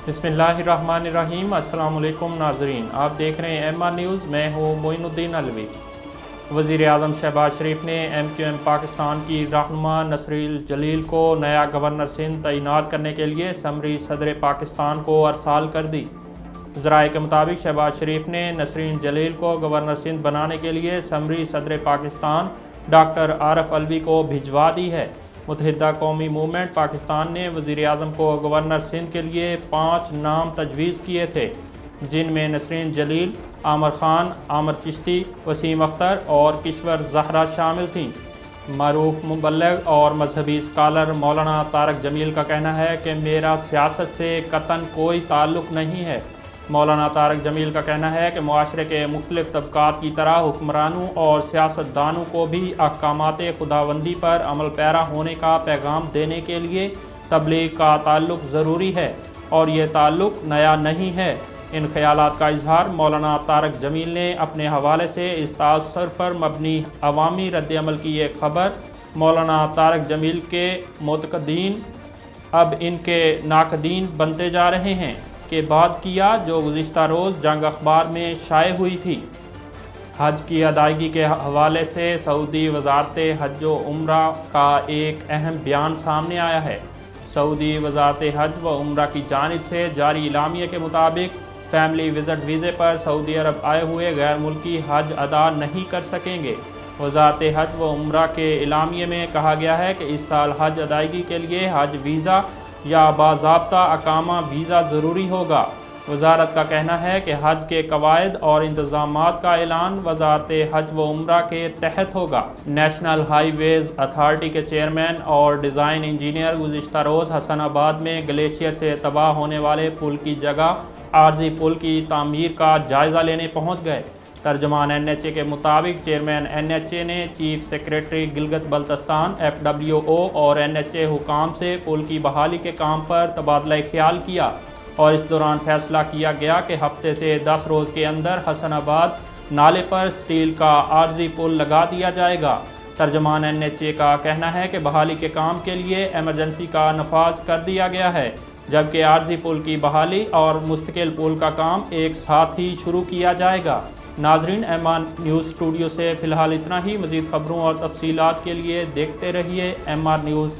बिस्मिल्लाहिर्रहमानिर्रहीम। अस्सलाम वालेकुम नाजरीन, आप देख रहे हैं MR न्यूज़। मैं हूँ मोइनुद्दीन अलवी। वज़ीर आज़म शहबाज शरीफ ने MQM पाकिस्तान की रहनुमा नसरीन जलील को नया गवर्नर सिंध तैनात करने के लिए समरी सदर पाकिस्तान को अरसाल कर दी। ज़राए के मुताबिक शहबाज शरीफ ने नसरीन जलील को गवर्नर सिंध बनाने के लिए समरी सदर पाकिस्तान डॉक्टर आरफ अलवी को भिजवा दी है। मुत्तहिदा कौमी मूवमेंट पाकिस्तान ने वज़ीर आज़म को गवर्नर सिंध के लिए 5 नाम तजवीज़ किए थे, जिनमें नसरीन जलील, आमिर खान, आमिर चिश्ती, वसीम अख्तर और किश्वर ज़हरा शामिल थीं। मरूफ मुबल्लिग और मजहबी स्कॉलर मौलाना तारक जमील का कहना है कि मेरा सियासत से कतन कोई ताल्लुक़ नहीं है। मौलाना तारक जमील का कहना है कि मुआशरे के मुख्तलिफ तबकात की तरह हुक्मरानों और सियासतदानों को भी अहकामाते खुदाबंदी पर अमल पैरा होने का पैगाम देने के लिए तबलीग का ताल्लुक़ ज़रूरी है और ये ताल्लुक़ नया नहीं है। इन ख़यालात का इजहार मौलाना तारक जमील ने अपने हवाले से इस तासर पर मबनी अवामी रद्द-ए-अमल की एक ख़बर मौलाना तारक जमील के मुतक़दीन अब इनके नाकदीन बनते जा रहे हैं के बाद किया, जो गुज़िश्ता रोज़ जंग अखबार में शाये हुई थी। हज की अदायगी के हवाले से सऊदी वज़ारत हज व उम्रा का एक अहम बयान सामने आया है। सऊदी वज़ारत हज व उम्रा की जानिब से जारी इलामिया के मुताबिक फैमिली विज़िट वीज़े पर सऊदी अरब आए हुए गैर मुल्की हज अदा नहीं कर सकेंगे। वज़ारत हज व उम्रा के इलामिया में कहा गया है कि इस साल हज अदायगी के लिए हज वीज़ा या बाज़ाब्ता अकामा वीज़ा ज़रूरी होगा। वज़ारत का कहना है कि हज के कवायद और इंतज़ामात का ऐलान वज़ारत हज व उम्रा के तहत होगा। नेशनल हाईवेज़ अथॉरिटी के चेयरमैन और डिज़ाइन इंजीनियर गुज़िश्ता रोज़ हसनाबाद में ग्लेशियर से तबाह होने वाले पुल की जगह आर्जी पुल की तामीर का जायज़ा लेने पहुँच गए। तर्जमान NHA के मुताबिक चेयरमैन NHA ने chief secretary Gilgit Baltistan FWO और NHA हुकाम से पुल की बहाली के काम पर तबादला ख्याल किया और इस दौरान फैसला किया गया कि हफ्ते से 10 रोज़ के अंदर हसनाबाद नाले पर स्टील का आर्जी पुल लगा दिया जाएगा। तर्जमान NHA का कहना है कि बहाली के काम के लिए एमरजेंसी का नफाज कर दिया गया है, जबकि आर्जी पुल की बहाली और मुस्तकिल पुल का काम एक साथ ही शुरू किया जाएगा। नाजरीन, MR न्यूज़ स्टूडियो से फ़िलहाल इतना ही। मज़ीद ख़बरों और तफसीलात के लिए देखते रहिए MR न्यूज़।